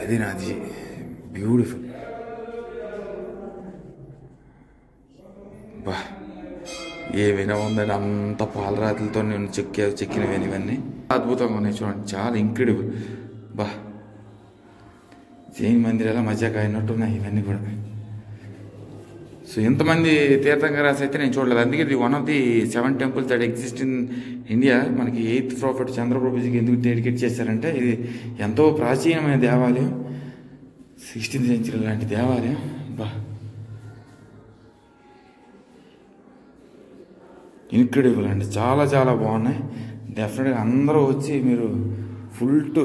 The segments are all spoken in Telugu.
అది నాది బ్యూటిఫుల్. బా ఏమైనా ఉందని అంత పాలరాతులతో నేను చెక్కినవి ఇవన్నీ అద్భుతంగా ఉన్నాయి చూడండి, చాలా ఇంక్రెడిబుల్. బా జైన్ మందిరాల మజాగా అయినట్టున్నాయి ఇవన్నీ కూడా. సో ఎంతమంది తీర్థంకరాస్ అయితే నేను చూడలేదు. అందుకే ఇది one of the 7 temples that exist in India. మనకి 8th ప్రాఫిట్ చంద్రప్రభుజీకి ఎందుకు డెడికేట్ చేశారంటే ఇది ఎంతో ప్రాచీనమైన దేవాలయం, 16th సెంచరీ లాంటి దేవాలయం. బా ఇన్క్రెడిబుల్ అండి, చాలా చాలా బాగున్నాయి. డెఫినెట్గా అందరూ వచ్చి మీరు ఫుల్ టు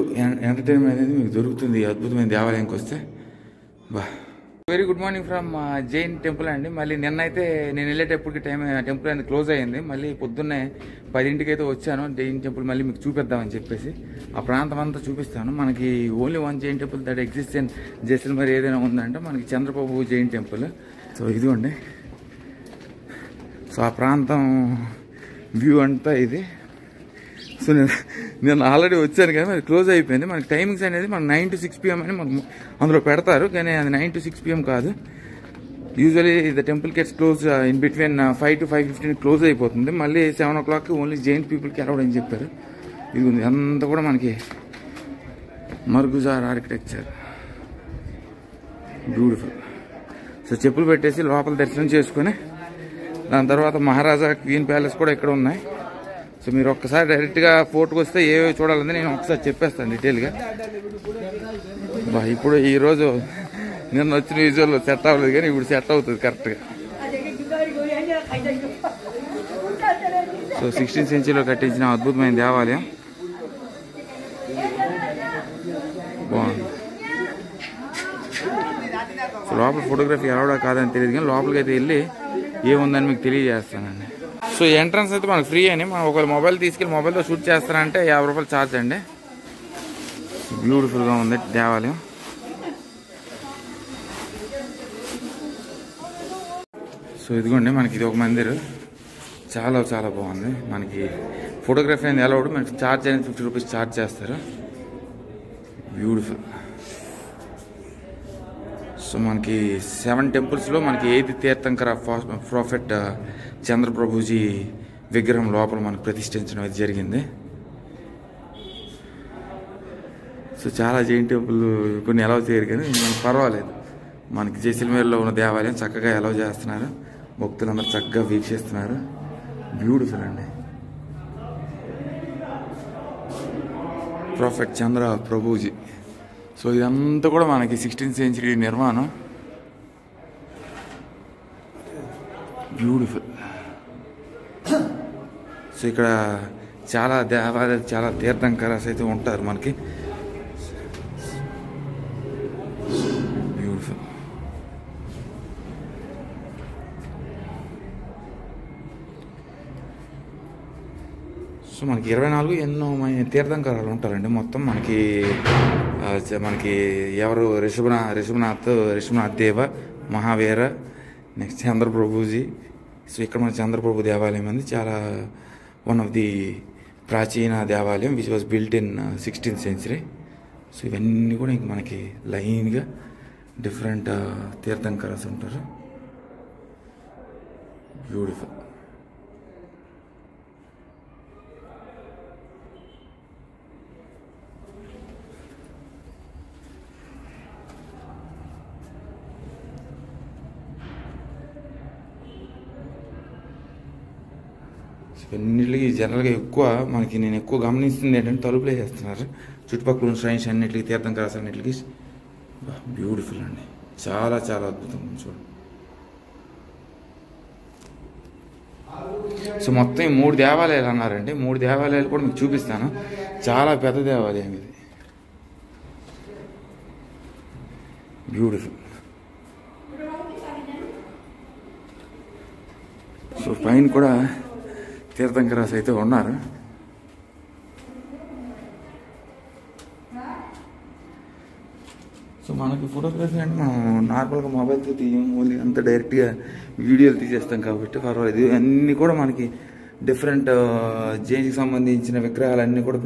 ఎంటర్టైన్మెంట్ అనేది మీకు దొరుకుతుంది ఈ అద్భుతమైన దేవాలయంకి వస్తే. బా very good morning from Jain temple అండి. మళ్ళీ నిన్నైతే నేను వెళ్ళేటప్పటికి టెంపుల్ అనేది క్లోజ్ అయ్యింది. మళ్ళీ పొద్దున్నే 10ంటికి అయితే వచ్చాను. జైన్ టెంపుల్ మళ్ళీ మీకు చూపిద్దామని చెప్పేసి ఆ ప్రాంతం అంతా చూపిస్తాను. మనకి only one Jain temple that exist in Jaisalmer ఏదైనా ఉందంటే మనకి చంద్రప్రభు జైన్ టెంపుల్. సో ఇదిగోండి, సో ఆ ప్రాంతం వ్యూ అంతా ఇది. సో నేను ఆల్రెడీ వచ్చాను కానీ అది క్లోజ్ అయిపోయింది. మనకి టైమింగ్స్ అనేది మనకు 9 to 6 PM అని మనకు అందులో పెడతారు, కానీ అది 9 to 6 PM కాదు. Usually the temple gets close in between 5 to 5:15 close అయిపోతుంది. మళ్ళీ 7 o'clock ఓన్లీ జైన్ పీపుల్కి అలౌడ్ అని చెప్పారు. ఇది ఉంది అంతా కూడా మనకి మరుగుజార్ ఆర్కిటెక్చర్, బ్యూటిఫుల్. సో చెప్పులు పెట్టేసి లోపల దర్శనం చేసుకుని దాని తర్వాత మహారాజా క్వీన్ ప్యాలెస్ కూడా ఇక్కడ ఉన్నాయి. సో మీరు ఒక్కసారి డైరెక్ట్గా ఫోర్ట్కి వస్తే ఏవో చూడాలని నేను ఒకసారి చెప్పేస్తాను డీటెయిల్గా. బా ఇప్పుడు ఈరోజు నిన్న వచ్చిన విజువల్ సెట్ అవ్వలేదు, కానీ ఇప్పుడు సెట్ అవుతుంది కరెక్ట్గా. సో 16th సెంచరీలో కట్టించిన అద్భుతమైన దేవాలయం బాగుంది. సో లోపల ఫోటోగ్రఫీ అలౌడా కాదని తెలియదు, కానీ లోపలికి అయితే వెళ్ళి ఏముందని మీకు తెలియజేస్తానండి. సో ఎంట్రన్స్ అయితే మనకు ఫ్రీ అని, మనం ఒకవేళ మొబైల్ తీసుకెళ్ళి మొబైల్తో షూట్ చేస్తారంటే 50 రూపాయలు ఛార్జ్ అండి. బ్యూటిఫుల్గా ఉంది దేవాలయం. సో ఇదిగోండి మనకి ఇది ఒక మందిర్, చాలా చాలా బాగుంది. మనకి ఫోటోగ్రఫీ అనేది అలౌడ్, మనకి ఛార్జ్ అనేది 50 రూపీస్ ఛార్జ్ చేస్తారు. బ్యూటిఫుల్. సో మనకి 7 టెంపుల్స్లో మనకి 8th తీర్థంకర ప్రాఫిట్ చంద్రప్రభుజీ విగ్రహం లోపల మనకు ప్రతిష్ఠించడం అయితే జరిగింది. సో చాలా జైన్ టెంపుల్ కొన్ని అలౌ చేయరు, కానీ మనకు పర్వాలేదు. మనకి జైసల్మేర్లో ఉన్న దేవాలయం చక్కగా అలౌ చేస్తున్నారు, భక్తులందరూ చక్కగా వీక్షిస్తున్నారు. బ్యూటిఫుల్ అండి. ప్రాఫిట్ చంద్ర ప్రభుజీ. సో ఇదంతా కూడా మనకి 16th సెంచరీ నిర్మాణం. బ్యూటిఫుల్. సో ఇక్కడ చాలా దేవాలయాలు, చాలా తీర్థంకరాస్ అయితే ఉంటారు మనకి. బ్యూటిఫుల్. సో మనకి 24 ఎన్నో తీర్థంకరాలు ఉంటారండి. మొత్తం మనకి ఎవరు రిషభనాథ్ దేవ, మహావీర, నెక్స్ట్ చంద్రప్రభుజీ. సో ఇక్కడ మన చంద్రప్రభు దేవాలయం ఉంది, చాలా వన్ ఆఫ్ ది ప్రాచీన దేవాలయం which was built in 16th century. So ఇవన్నీ కూడా ఇంక మనకి లైన్గా డిఫరెంట్ తీర్థంకరాస్ ఉంటారు. బ్యూటిఫుల్. ఇవన్నిటికి జనరల్గా ఎక్కువ నేను ఎక్కువ గమనిస్తుంది ఏంటంటే తలుపులు వేసేస్తున్నారు చుట్టుపక్కల ఉన్న శ్రైన్స్ అన్నిటికీ, తీర్థంకరాస్ అన్నిటికీ. బ్యూటిఫుల్ అండి, చాలా చాలా అద్భుతం. చూడండి. సో మొత్తం 3 దేవాలయాలు అన్నారండి. 3 దేవాలయాలు కూడా మీకు చూపిస్తాను. చాలా పెద్ద దేవాలయం ఇది. బ్యూటిఫుల్. సో పైన కూడా తీర్థంకరాస్ అయితే ఉన్నారు. సో మనకి ఫోటోగ్రఫీ అంటే మనం నార్మల్గా మొబైల్తో తీయం, ఓన్లీ అంత డైరెక్ట్గా వీడియోలు తీసేస్తాం కాబట్టి పర్వాలేదు. అన్నీ కూడా మనకి డిఫరెంట్ జైన్కి సంబంధించిన విగ్రహాలు అన్నీ కూడా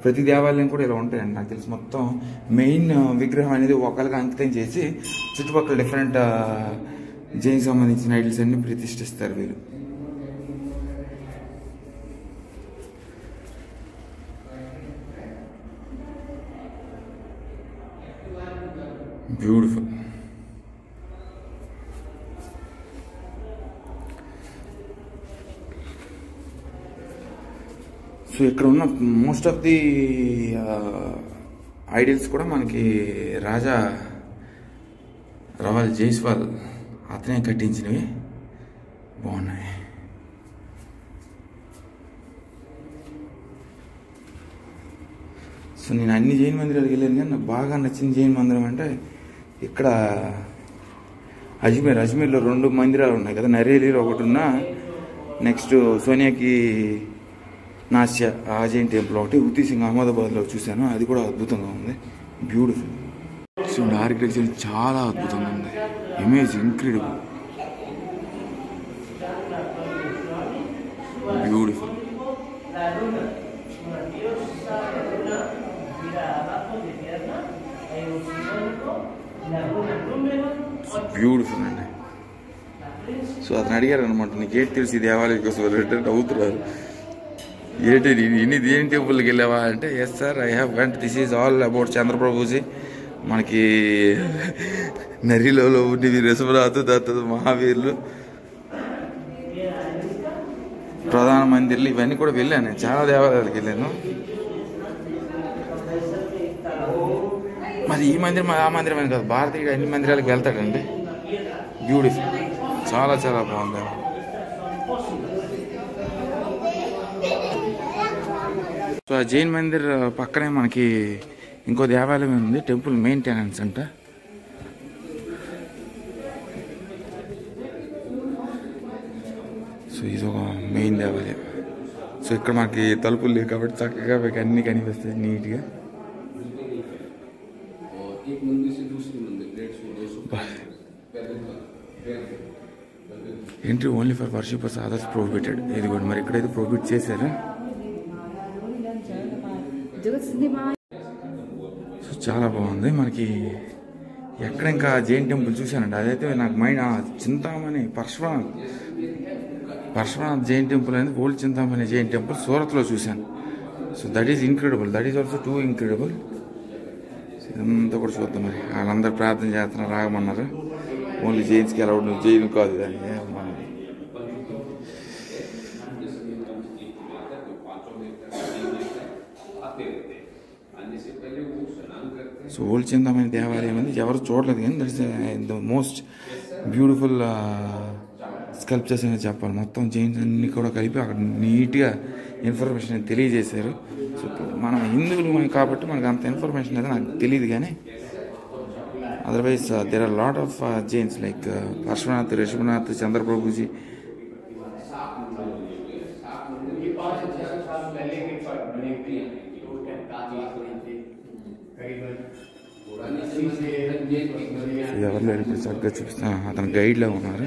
ప్రతి దేవాలయం కూడా ఇలా ఉంటాయండి నాకు తెలిసి. మొత్తం మెయిన్ విగ్రహం అనేది ఒకరికి అంకితం చేసి చుట్టుపక్కల డిఫరెంట్ జైన్ సంబంధించిన ఐడల్స్ అన్ని ప్రతిష్ఠిస్తారు వీళ్ళు. బ్యూటిఫుల్. సో ఇక్కడ ఉన్న మోస్ట్ ఆఫ్ ది ఐడల్స్ కూడా మనకి రాజా రవాల్ జైస్వాల్ అతనే కట్టించినవి. బాగున్నాయి. సో నేను అన్ని జైన్ మందిరాలకు వెళ్ళాను కానీ నాకు బాగా నచ్చిన జైన్ మందిరం అంటే ఇక్కడ అజ్మీర్లో 2 మందిరాలు ఉన్నాయి కదా. నరేలీలో ఒకటి ఉన్న, నెక్స్ట్ సోనియాకి నాస్య ఆ జైన్ టెంపుల్ ఒకటి, ఉతీ సింగ్ అహ్మదాబాద్లో చూశాను. అది కూడా అద్భుతంగా ఉంది. బ్యూటిఫుల్. సో ఆర్కిటెక్చర్ చాలా అద్భుతంగా ఉంది. Image incredible. బ్యూటిఫుల్. బ్యూటిఫుల్ అండి. సో అతను అడిగారు అనమాట, నీకేంటి తెలిసి దేవాలయం కోసం రిటర్న్ అవుతున్నారు, ఏంటి ఇన్ని దేని టెంపుల్కి వెళ్ళావా అంటే, yes sir I have vent, this is all about చంద్రప్రభుజీ. మనకి నరిలో ఉండి రిషభనాథ్, దత్త మహావీరులు, ప్రధాన మందిర్లు ఇవన్నీ కూడా వెళ్ళాను. చాలా దేవాలయాలకు వెళ్ళాను. మరి ఈ మందిరం ఆ మందిరం అని కాదు, భారతీయుడు అన్ని మందిరాలకు వెళ్తాడండి. బ్యూటిఫుల్. చాలా చాలా బాగుంది. సో ఆ జైన్ మందిర్ పక్కనే మనకి ఇంకో దేవాలయం ఉంది, టెంపుల్ మెయింటెనెన్స్ అంట. సో ఇది ఒక మెయిన్ దేవాలయం. సో ఇక్కడ మనకి తలుపులు లేవు కాబట్టి చక్కగా మీకు అన్నీ కనిపిస్తాయి నీట్గా. Entry only for worshippers, others prohibited. ఇది కూడా మరి ఇక్కడైతే ప్రొహిబిట్ చేశారు. సో చాలా బాగుంది. మనకి ఎక్కడ ఇంకా జైన్ టెంపుల్ చూశానండి, అదైతే నాకు మైండ్ చింతామణి పరశురానాథ్ జైన్ టెంపుల్ అనేది ఓల్డ్ చింతామణి జైన్ టెంపుల్ సూరత్లో చూశాను. So that is incredible, that is also two incredible. ఇదంతా కూడా చూద్దాం. మరి వాళ్ళందరూ ప్రార్థన చేస్తున్నారు, రాగమన్నారు. ఓన్లీ జైన్స్కి ఎలా ఉండదు, జైన్ కాదు దాన్ని. సో ఓల్డ్ చింతామణి దేవాలయం అనేది ఎవరు చూడలేదు కానీ that is the most beautiful sculptures అనేది చెప్పాలి. మొత్తం జైన్స్ అన్ని కూడా కలిపి అక్కడ నీట్గా ఇన్ఫర్మేషన్ తెలియజేశారు. సో మనం హిందువులు కాబట్టి మనకు అంత ఇన్ఫర్మేషన్ అయితే నాకు తెలియదు కానీ otherwise there are lot of Jains like పరశునాథ్, రిషభనాథ్, చంద్రప్రభుజీ. ఎవరు లేరు ఇప్పుడు చక్కగా చూపిస్తా, అతను గైడ్లో ఉన్నారు.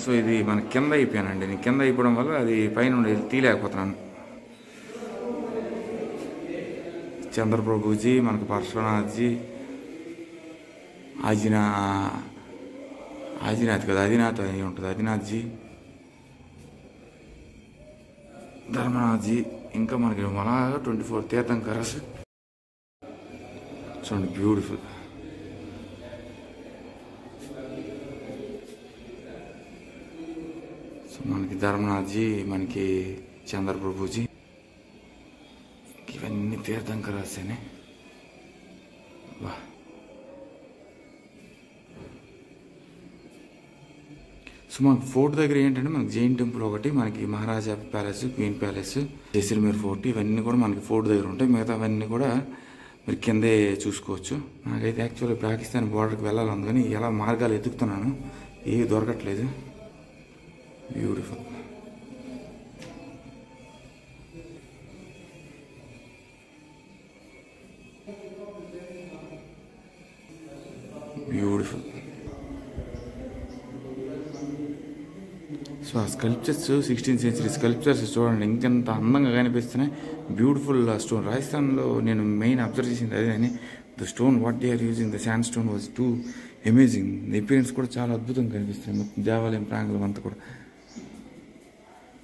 సో ఇది మన కింద అయిపోయానండి. నేను కింద అయిపోవడం వల్ల అది పైన తీయలేకపోతున్నాను. చంద్రప్రభుజీ, మనకు పరశునాథ్జీ, ఆదినాథ్ కదా, ఆదినాథ్ అని ఉంటుంది, ఆదినాథ్జీ, ధర్మనాథ్జీ, ఇంకా మనకి అలాగా 24 తీర్థంకరస్. చూడండి బ్యూటిఫుల్. సో మనకి ధర్మనాథ్జీ, మనకి చంద్రప్రభుజీ, ఇవన్నీ తీర్థంకరాసేనే. వా, సో మనకు ఫోర్ట్ దగ్గర ఏంటంటే మనకి జైన్ టెంపుల్ ఒకటి, మనకి Maharaja palace, queen palace, Jaisalmer fort, ఇవన్నీ కూడా మనకి ఫోర్ట్ దగ్గర ఉంటాయి. మిగతా అవన్నీ కూడా మీరు కిందే చూసుకోవచ్చు. నాకైతే యాక్చువల్గా పాకిస్తాన్ బార్డర్కి వెళ్ళాలి కానీ ఎలా మార్గాలు ఎదుగుతున్నాను, ఏవి దొరకట్లేదు. బ్యూటిఫుల్. బ్యూటిఫుల్. సో ఆ స్కల్ప్చర్స్ 16th century స్కల్ప్చర్స్ చూడండి ఇంకెంత అందంగా కనిపిస్తున్నాయి. Beautiful stone. రాజస్థాన్లో నేను మెయిన్ అబ్జర్వ్ చేసింది అదే అని. The stone what they are using, the sandstone was too amazing. The appearance కూడా చాలా అద్భుతంగా కనిపిస్తున్నాయి. మొత్తం దేవాలయం ప్రాంగణం అంతా కూడా,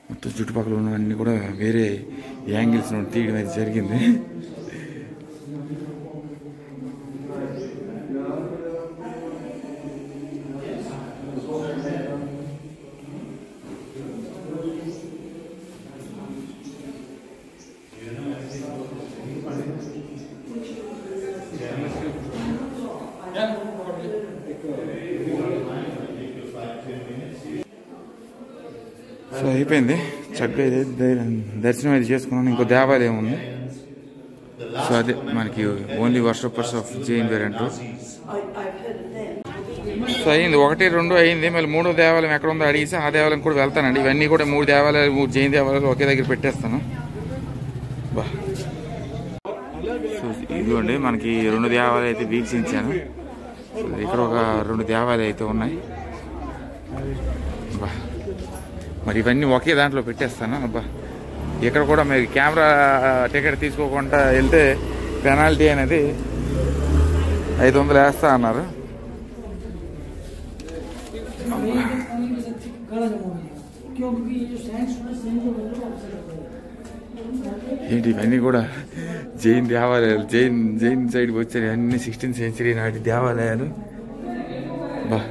మొత్తం చుట్టుపక్కల ఉన్నవన్నీ కూడా వేరే యాంగిల్స్ నుండి తీయడం అయితే జరిగింది. సో అయిపోయింది చక్కగా అయితే దర్శనం అయితే చేసుకున్నాను. ఇంకో దేవాలయం ఉంది. సో అదే మనకి only worshippers of Jain variant. So అయింది 1, 2 అయింది. మళ్ళీ 3వ దేవాలయం ఎక్కడ ఉందో అడిగేసి ఆ దేవాలయం కూడా వెళ్తానండి. ఇవన్నీ కూడా 3 దేవాలయాలు, 3 జైన్ దేవాలయాలు ఒకే దగ్గర పెట్టేస్తాను. బా సో ఇదిగోండి మనకి 2 దేవాలయాలు అయితే వీక్షించాను. ఇక్కడ ఒక 2 దేవాలయాలు అయితే ఉన్నాయి. బా మరి ఇవన్నీ ఒకే దాంట్లో పెట్టేస్తాను. అబ్బా ఇక్కడ కూడా మీరు కెమెరా టికెట్ తీసుకోకుండా వెళ్తే పెనాల్టీ అనేది 500 వేస్తా అన్నారు. ఏంటి ఇవన్నీ కూడా జైన్ దేవాలయాలు, జైన్ సైడ్కి వచ్చాయి అన్ని 16th century నాటి దేవాలయాలు. బా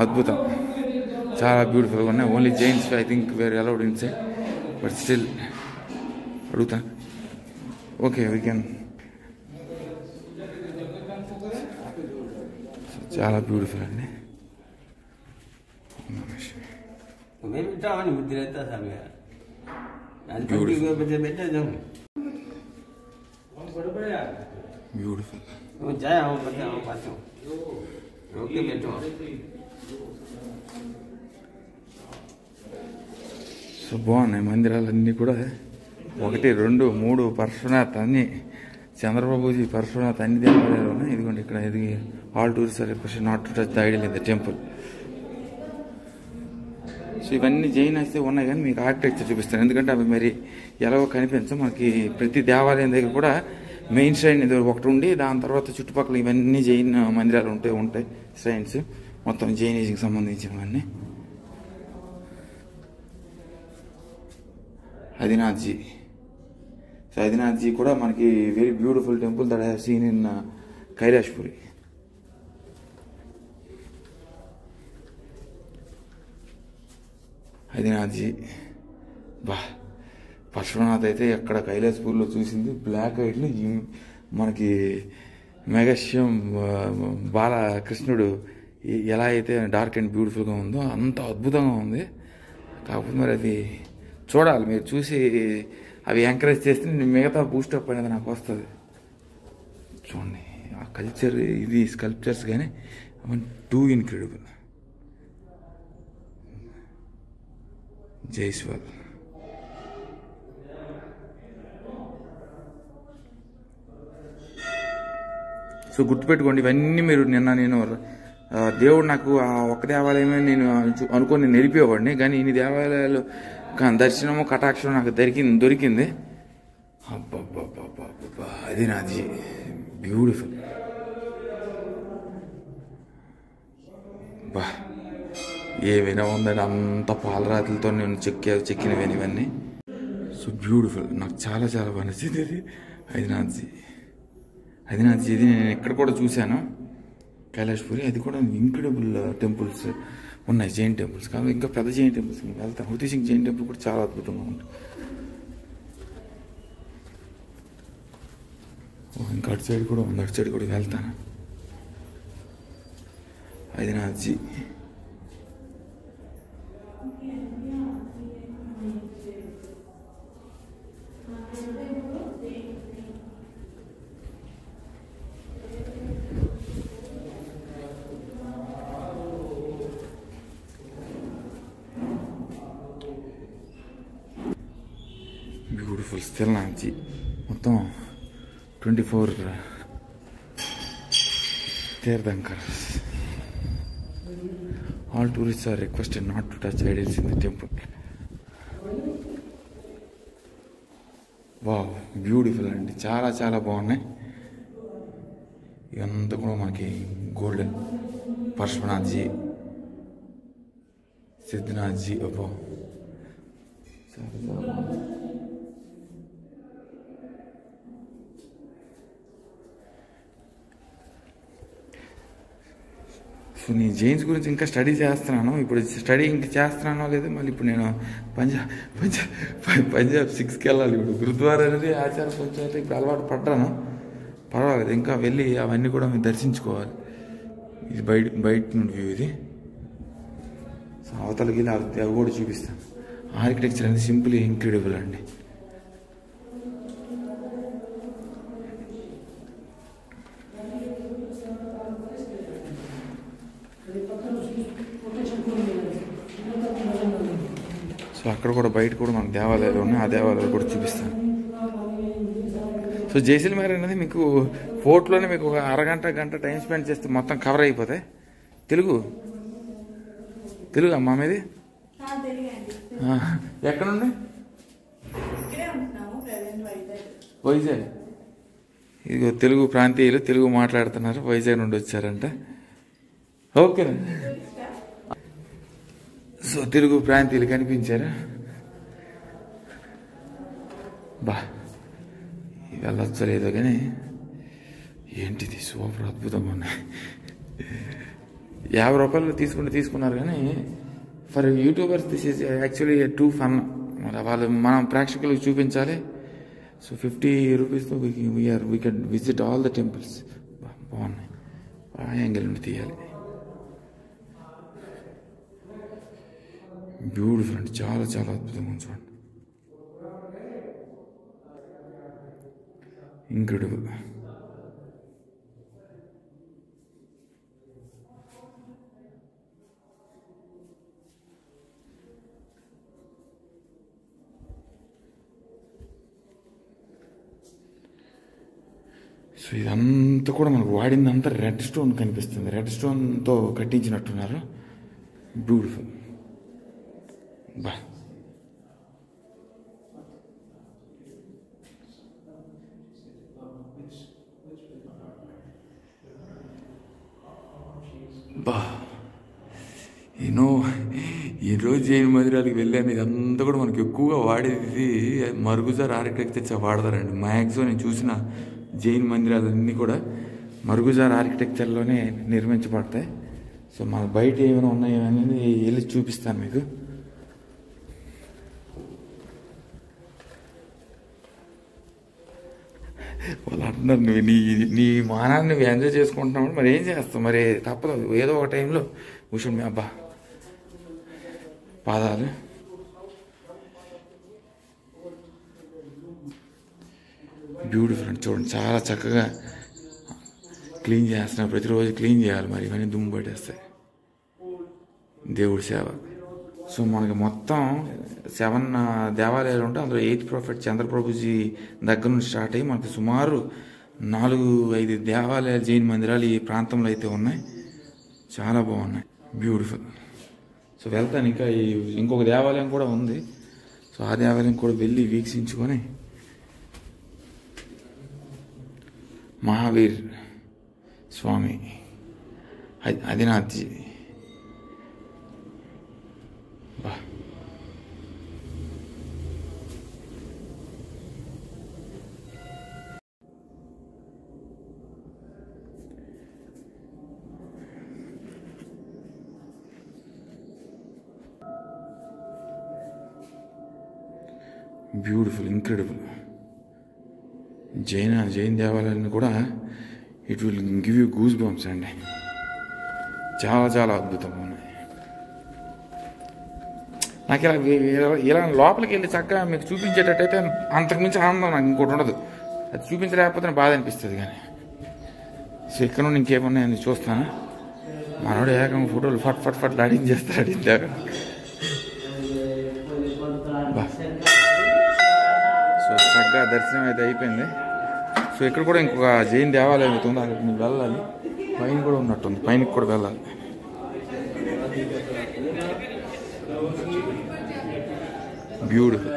అద్భుతం, చాలా బ్యూటిఫుల్గా ఉన్నాయి. Only Jains I think were allowed inside, but still అడుగుతా. Okay we can. చాలా బ్యూటిఫుల్ అండి. బ్యూటిఫుల్. సో బాగున్నాయి మందిరాలన్నీ కూడా. 1, 2, 3 పరశునాథ్ అన్ని, చంద్రబాబుజీ పరశునాథ్ అన్ని దేవాలయాలు ఉన్నాయి. ఇదిగోండి ఇక్కడ ఇది all tourist are requested not to touch the idol in the temple. So ఇవన్నీ జైన్ అయితే ఉన్నాయి కానీ మీకు ఆర్కిటెక్చర్ చూపిస్తాను, ఎందుకంటే అవి మరి ఎలాగో కనిపించవు. మనకి ప్రతి దేవాలయం దగ్గర కూడా మెయిన్ శ్రైన్ ఇది ఒకటి ఉండి దాని తర్వాత చుట్టుపక్కల ఇవన్నీ జైన్ మందిరాలు ఉంటాయి శ్రైన్స్, మొత్తం జైనిజంకి సంబంధించినవన్నీ. ఆదినాథ్జీ. సో ఆదినాథ్జీ కూడా మనకి very beautiful temple that I have scene in కైలాష్పురి. ఆదినాథ్జీ బా. పరశునాథ్ అయితే ఎక్కడ కైలాసపూర్లో చూసింది బ్లాక్ వైట్లో మనకి మెగాశ్యం బాలకృష్ణుడు ఎలా అయితే డార్క్ అండ్ బ్యూటిఫుల్గా ఉందో అంత అద్భుతంగా ఉంది. కాకపోతే మరి అది చూడాలి, మీరు చూసి అవి ఎంకరేజ్ చేస్తే మిగతా బూస్టప్ అనేది నాకు వస్తుంది. చూడండి ఆ కల్చర్, ఇది స్కల్ప్చర్స్ కానీ టూ ఇన్క్రెడిబుల్. జైస్వాల్. సో గుర్తుపెట్టుకోండి ఇవన్నీ మీరు నేను దేవుడు నాకు ఆ ఒక్క దేవాలయమే నేను అనుకొని నేను నిలిపేవాడిని, కానీ ఇన్ని దేవాలయాలు దర్శనము కటాక్షం నాకు దొరికింది. అబ్బబ్బబ్బబ్బబ్బా అది నాది బ్యూటిఫుల్. బా ఏమైనా ఉందని అంత పాలరాతులతో నేను చెక్కినవి ఇవన్నీ. సో బ్యూటిఫుల్, నాకు చాలా చాలా బాగా నచ్చింది ఇది ఆదినాథ్జీ. ఇది నేను ఎక్కడ కూడా చూశాను కైలాష్పురి, అది కూడా ఇంక్రెడిబుల్ టెంపుల్స్ ఉన్నాయి, జైన్ టెంపుల్స్ కాదు ఇంకా పెద్ద జైన్ టెంపుల్స్ వెళ్తాను. హృతి సింగ్ జైన్ టెంపుల్ కూడా చాలా అద్భుతంగా ఉంటుంది. ఇంకా అటు సైడ్ కూడా ఉంది, అటు సైడ్ కూడా వెళ్తాను. ఆదినాథ్జీ బ్యూటిఫుల్. స్టిల్ నాథ్జీ మొత్తం 24 తీర్థంకర్స్. All tourists are requested not to touch idols in the temple. Wow, beautiful అండి. చాలా చాలా బాగున్నాయి. ఇవంతా కూడా మనకి గోల్డెన్ పరశునాథ్జీ, సిద్ధినాథ్జీ. అబ్బో చాలా చాలా బాగుంది. సో నేను జైన్స్ గురించి ఇంకా స్టడీ చేస్తున్నాను. ఇప్పుడు స్టడీ ఇంకా చేస్తున్నానో లేదు, మళ్ళీ ఇప్పుడు నేను పంజాబ్ 6కి వెళ్ళాలి. ఇప్పుడు గురుద్వారా అనేది ఆచారం కొంచెం అయితే ఇప్పుడు అలవాటు పడ్డాను, పర్వాలేదు. ఇంకా వెళ్ళి అవన్నీ కూడా మేము దర్శించుకోవాలి. ఇది బయట నుండి వ్యూ. ఇది సో అవతలకి వెళ్ళి అవి కూడా చూపిస్తాను. ఆర్కిటెక్చర్ అనేది సింపుల్ ఇంక్రెడిబుల్ అండి. సో అక్కడ కూడా బయట కూడా మనకు దేవాలయాలు ఉన్నాయి, ఆ దేవాలయాలు కూడా చూపిస్తాను. సో జైసల్మేర్ అనేది మీకు ఫోర్ట్లోనే మీకు ఒక గంట టైం స్పెండ్ చేస్తే మొత్తం కవర్ అయిపోతాయి. తెలుగు అమ్మా మీది ఎక్కడ నుండి? వైజాగ్. ఇదిగో తెలుగు ప్రాంతీయులు తెలుగు మాట్లాడుతున్నారు, వైజాగ్ నుండి వచ్చారంట. ఓకేనా? సో తెలుగు ప్రాంతీయులు కనిపించారు. బా వెళ్ళొచ్చలేదో కానీ ఏంటిది సూపర్ అద్భుతంగా ఉన్నాయి. 50 రూపాయలు తీసుకున్నారు కానీ for YouTubers this is actually too fun. మరి వాళ్ళు మనం ప్రేక్షకులకు చూపించాలి. సో 50 రూపీస్తో we can visit all the temples. బాగున్నాయి. ఆ యాంగిల్ నుండి తీయాలి. బ్యూటిఫుల్ అండి, చాలా చాలా అద్భుతంగా ఉంది. చూడండి, ఇంక్రెడిబుల్. సో ఇదంతా కూడా మనకు వాడిందంతా రెడ్ స్టోన్ కనిపిస్తుంది. రెడ్ స్టోన్తో కట్టించినట్టున్నారు. బ్యూటిఫుల్. బా బా ఈరోజు జైన్ మందిరాలకు వెళ్ళాను. ఇదంతా కూడా మనకి ఎక్కువగా వాడేది మరుగుజార్ ఆర్కిటెక్చర్ వాడతారండి. మ్యాక్సిమం నేను చూసిన జైన్ మందిరాలన్నీ కూడా మరుగుజార్ ఆర్కిటెక్చర్లోనే నిర్మించబడతాయి. సో మన బయట ఏమైనా ఉన్నాయో అనేది వెళ్ళి చూపిస్తాను మీకు. వాళ్ళు అంటున్నారు, నువ్వు నీ మానాన్ని నువ్వు ఎంజాయ్ చేసుకుంటున్నావు, మరి ఏం చేస్తావు, మరి తప్పదు. ఏదో ఒక టైంలో కూర్చోండి. అబ్బా పాదాలు బ్యూటిఫుల్ అండి. చూడండి, చాలా చక్కగా క్లీన్ చేస్తున్నారు. ప్రతిరోజు క్లీన్ చేయాలి, మరి ఇవన్నీ దుమ్ము పట్టేస్తాయి. దేవుడి సేవ. సో మనకి మొత్తం 7 దేవాలయాలు ఉంటాయి. అందులో 8th ప్రాఫిట్ చంద్రప్రభుజీ దగ్గర నుంచి స్టార్ట్ అయ్యి మనకి సుమారు 4-5 దేవాలయాలు జైన్ మందిరాలు ఈ ప్రాంతంలో అయితే ఉన్నాయి. చాలా బాగున్నాయి, బ్యూటిఫుల్. సో వెళ్తాను. ఇంకా ఇంకొక దేవాలయం కూడా ఉంది. సో ఆ దేవాలయం కూడా వెళ్ళి వీక్షించుకొని మహావీర్ స్వామి ఆదినాథ్జీ. బా బ్యూటిఫుల్, ఇంక్రెడిబుల్. జైన్ దేవాలయాన్ని కూడా it will give you goose bumps అండి. చాలా చాలా అద్భుతంగా ఉన్నాయి. నాకు ఇలా లోపలికి వెళ్ళి చక్కగా మీకు చూపించేటట్టయితే అంతకుమించి ఆనందం నాకు ఇంకోటి ఉండదు. అది చూపించలేకపోతే బాధ అనిపిస్తుంది. కానీ సో ఇక్కడ నుండి ఇంకేమున్నాయని చూస్తాను. మనోడు ఏకంగా ఫోటోలు ఫట్ లాడింగ్ చేస్తాడు. ఇందాక సో చక్కగా దర్శనం అయితే అయిపోయింది. సో ఇక్కడ కూడా ఇంకొక జైన్ దేవాలయం అవుతుంది, అక్కడికి నేను వెళ్ళాలి. పైన కూడా ఉన్నట్టుంది, పైనకి కూడా వెళ్ళాలి. బ్యూటిఫుల్.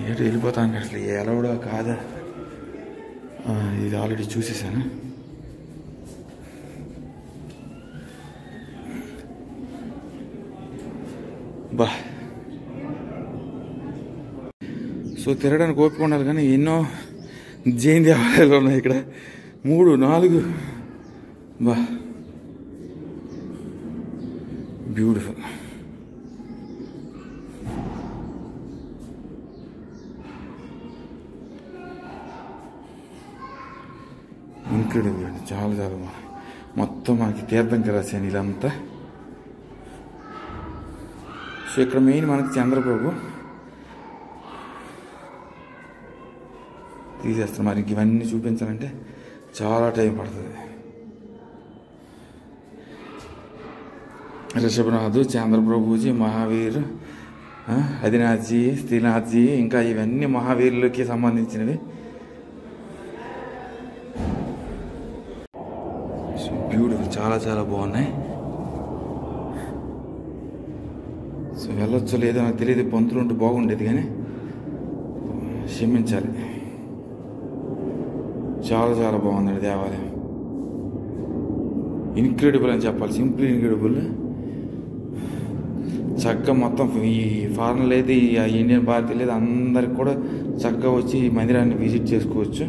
ఏంటి వెళ్ళిపోతాను అసలు ఎలవడా కాదా, ఇది ఆల్రెడీ చూసేసాను. బా సో తిరగడానికి ఓపిక ఉండాలి, కానీ ఎన్నో జైన్ దేవాలయాలు ఉన్నాయి ఇక్కడ, 3, 4. బా బ్యూటిఫుల్. ఇంక్రెడిబుల్ అండి, చాలా చాలా బాగుంది. మొత్తం మనకి తీర్థంకి రాశాను ఇదంతా. సో ఇక్కడ మెయిన్ మనకి చంద్రప్రభు తీసేస్తాం. మరి ఇవన్నీ చూపించాలంటే చాలా టైం పడుతుంది. రిషభనాథ్, చంద్రప్రభుజీ, మహావీర్, ఆదినాథ్జీ, శ్రీనాథ్జీ, ఇంకా ఇవన్నీ మహావీరులకి సంబంధించినవి. సో బ్యూటిఫుల్, చాలా చాలా బాగున్నాయి. సో వెళ్ళొచ్చో లేదో నాకు తెలియదు, పంతులు ఉంటే బాగుండేది కానీ క్షమించాలి. చాలా చాలా బాగుందండి దేవాలయం. ఇన్క్రెడిబుల్ అని చెప్పాలి, సింపుల్ ఇన్క్రెడిబుల్. చక్కగా మొత్తం ఈ ఫారెన్ లేదు, ఈ ఇండియన్ భారతీయ లేదు, అందరికి కూడా చక్కగా వచ్చి ఈ మందిరాన్ని విజిట్ చేసుకోవచ్చు.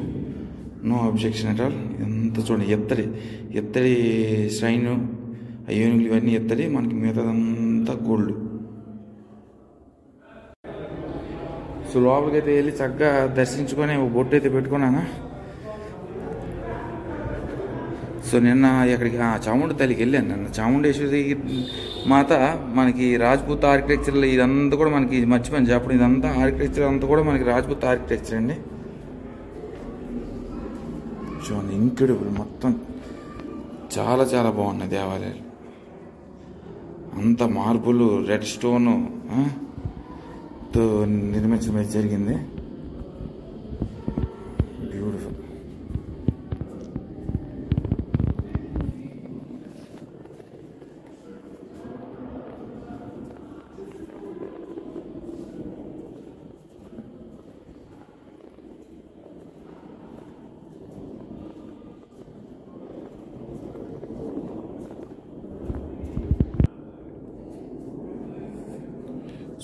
No objection at all. ఎంత చూడండి, ఎత్తడి శ్రైన్, అయోనికులు ఇవన్నీ ఎత్తడి, మనకి మిగతాదంతా గోల్డ్. సో లోపలికి అయితే వెళ్ళి చక్కగా దర్శించుకొని ఒక బొట్టు అయితే పెట్టుకున్నాను. సో నిన్న ఎక్కడికి చాముండి తల్లికి వెళ్ళాను. నిన్న చాముండేశ్వరి మాత మనకి రాజ్పూత్ ఆర్కిటెక్చర్లో ఇదంతా కూడా మనకి మర్చిపోయాను చెప్పడం. ఇదంతా ఆర్కిటెక్చర్ అంతా కూడా మనకి రాజ్పూత్ ఆర్కిటెక్చర్ అండి. చూడండి ఇంక్రెడిబుల్, మొత్తం చాలా చాలా బాగున్నాయి దేవాలయాలు. అంత మార్బుల్, రెడ్ స్టోను తో నిర్మించడం జరిగింది. బ్యూటిఫుల్.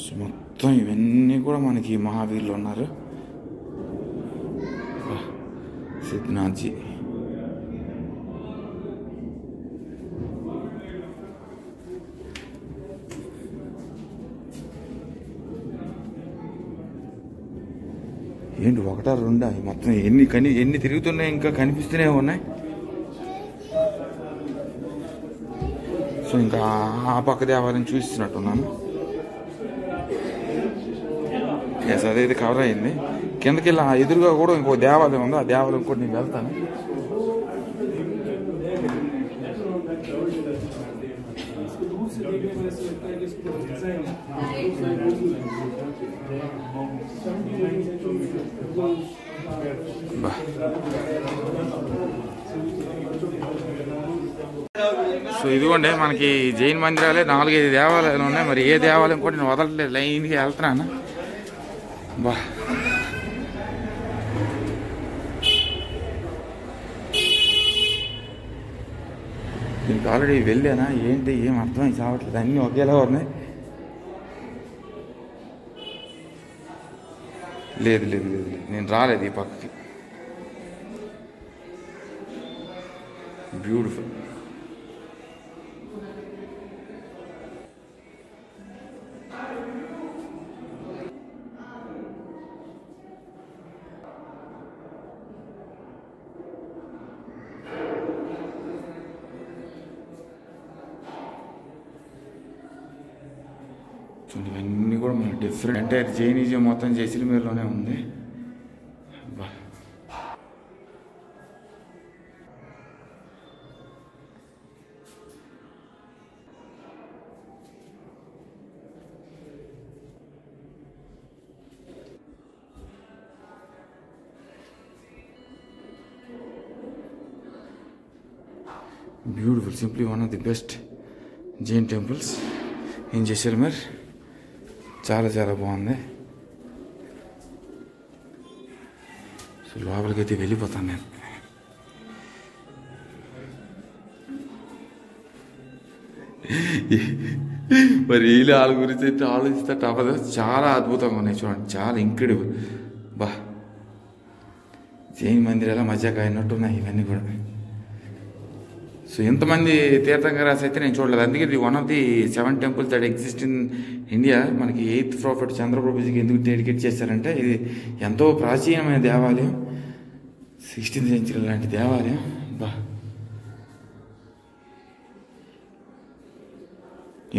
సో మొత్తం ఇవన్నీ కూడా మనకి మహావీరులు ఉన్నారు. సిద్ధినాథ్జీ, ఏంటి 1, 2 మొత్తం ఎన్ని తిరుగుతున్నాయి, ఇంకా కనిపిస్తూనే ఉన్నాయి. సో ఇంకా ఆ పక్క దేవాలయం చూస్తున్నట్టున్నాను. ఎస్, అదైతే కవర్ అయింది. కిందకి వెళ్ళి ఎదురుగా కూడా ఇంకో దేవాలయం ఉంది, ఆ దేవాలయం కూడా నేను వెళ్తాను. సో ఇదిగోండి మనకి జైన్ మందిరాలే 4-5 దేవాలయాలు ఉన్నాయి. మరి ఏ దేవాలయం కూడా నేను వదలట్లేదు, లైన్గా వెళ్తున్నాను. బా దీనికి ఆల్రెడీ వెళ్ళానా ఏంటి ఏం అర్థమై చావట్లేదు, అన్నీ ఒకేలా ఉన్నాయి. లేదు లేదు లేదు నేను రాలేదు ఈ పక్కకి. బ్యూటిఫుల్. ఇవన్నీ కూడా మన డిఫరెంట్ అంటే జైనిజం మొత్తం జైసల్మేర్లోనే ఉంది. Beautiful, simply one of the best Jain temples in Jaisalmer. చాలా చాలా బాగుంది. సో లోపలికైతే వెళ్ళిపోతాను నేను. మరి వీళ్ళు వాళ్ళ గురించి అయితే ఆలోచిస్తే తప్పదు. చాలా అద్భుతంగా ఉన్నాయి చూడండి, చాలా ఇంక్రెడిబుల్. బా, జైన్ మందిరాల మజాక అయినట్టున్నాయి ఇవన్నీ కూడా. సో ఎంతమంది తీర్థంకరాస్ అయితే నేను చూడలేదు. అందుకే ఇది one of the 7 temples that exist in India. మనకి 8th ప్రాఫిట్ చంద్రప్రభుజీకి ఎందుకు డెడికేట్ చేశారంటే ఇది ఎంతో ప్రాచీనమైన దేవాలయం, 16th సెంచరీ లాంటి దేవాలయం. బా,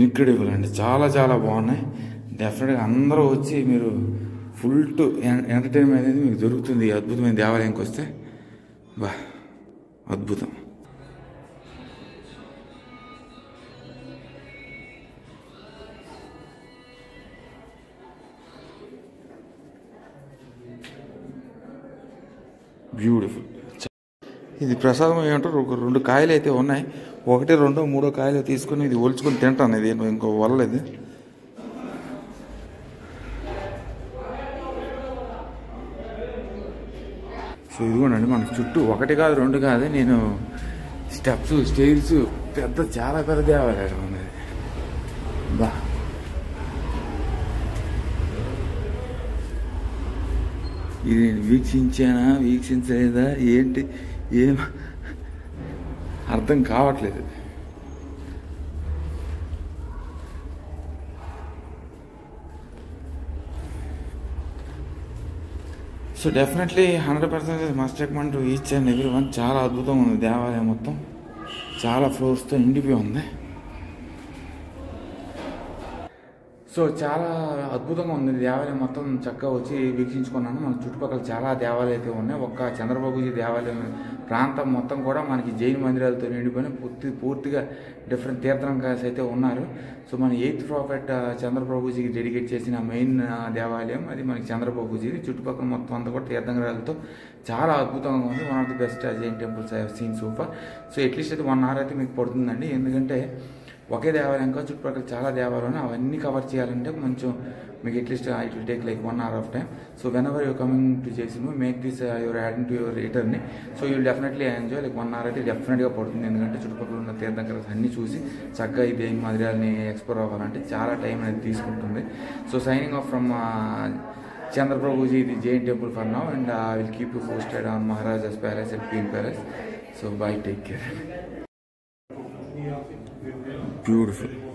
ఇన్క్రెడిబుల్ అండి, చాలా చాలా బాగున్నాయి. డెఫినెట్గా అందరూ వచ్చి మీరు ఫుల్ టు ఎంటర్టైన్మెంట్ అనేది మీకు దొరుకుతుంది ఈ అద్భుతమైన దేవాలయంకి వస్తే. బా, అద్భుతం. బ్యూటిఫుల్. ఇది ప్రసాదం ఏమంటారు, ఒక 2 కాయలు అయితే ఉన్నాయి. 1, 2, 3 కాయలు తీసుకుని ఇది ఒలుచుకొని తింటాను. ఇది ఇంకో వల్లలేదు. సో ఇదిగోండి మనకి చుట్టూ 1 కాదు 2 కాదు, నేను స్టెప్స్ స్టైర్స్ పెద్ద, చాలా పెద్ద దేవాలయం ఉన్నది. బా, ఇది వీక్షించానా వీక్షించలేదా ఏంటి ఏం అర్థం కావట్లేదు. So definitely 100% must recommend to each and every one. చాలా అద్భుతంగా ఉంది దేవాలయం మొత్తం, చాలా ఫ్లోర్స్తో నిండిపోయి ఉంది. సో చాలా అద్భుతంగా ఉంది దేవాలయం మొత్తం. చక్కగా వచ్చి వీక్షించుకున్నాను. మన చుట్టుపక్కల చాలా దేవాలయాలు అయితే ఉన్నాయి. ఒక్క చంద్రబాబుజీ దేవాలయం ప్రాంతం మొత్తం కూడా మనకి జైన్ మందిరాలతో నిండిపోయిన పూర్తిగా డిఫరెంట్ తీర్థంకర్స్ అయితే ఉన్నారు. సో మన 8th ప్రాఫిట్ చంద్రప్రభుజీకి డెడికేట్ చేసిన మెయిన్ దేవాలయం అది మనకి చంద్రప్రభుజీ. చుట్టుపక్కల మొత్తం అంతా కూడా తీర్థంకరాలతో చాలా అద్భుతంగా ఉంది. One of the best Jain temples I have seen so far. So at least అయితే 1 hour అయితే మీకు పడుతుందండి. ఎందుకంటే ఒకే దేవాలయం కాదు, చుట్టుపక్కల చాలా దేవాలయం, అవన్నీ కవర్ చేయాలంటే కొంచెం మీకు at least it will take like 1 hour of time. So when ever you're coming to Jaisalmer, make this your adding to your return. So you will definitely enjoy. Like 1 hour అయితే డెఫినెట్గా పడుతుంది. ఎందుకంటే చుట్టుపక్కల ఉన్న తీర్థంకరాలు అన్నీ చూసి చక్కగా ఈ దేని మందిరాలని ఎక్స్ప్లోర్ అవ్వాలంటే చాలా టైం అనేది తీసుకుంటుంది. So signing off from Chandraprabhuji, the Jain temple for now, and I will keep you posted on Maharaja's Palace and Queen Palace. So bye, take care. Beautiful.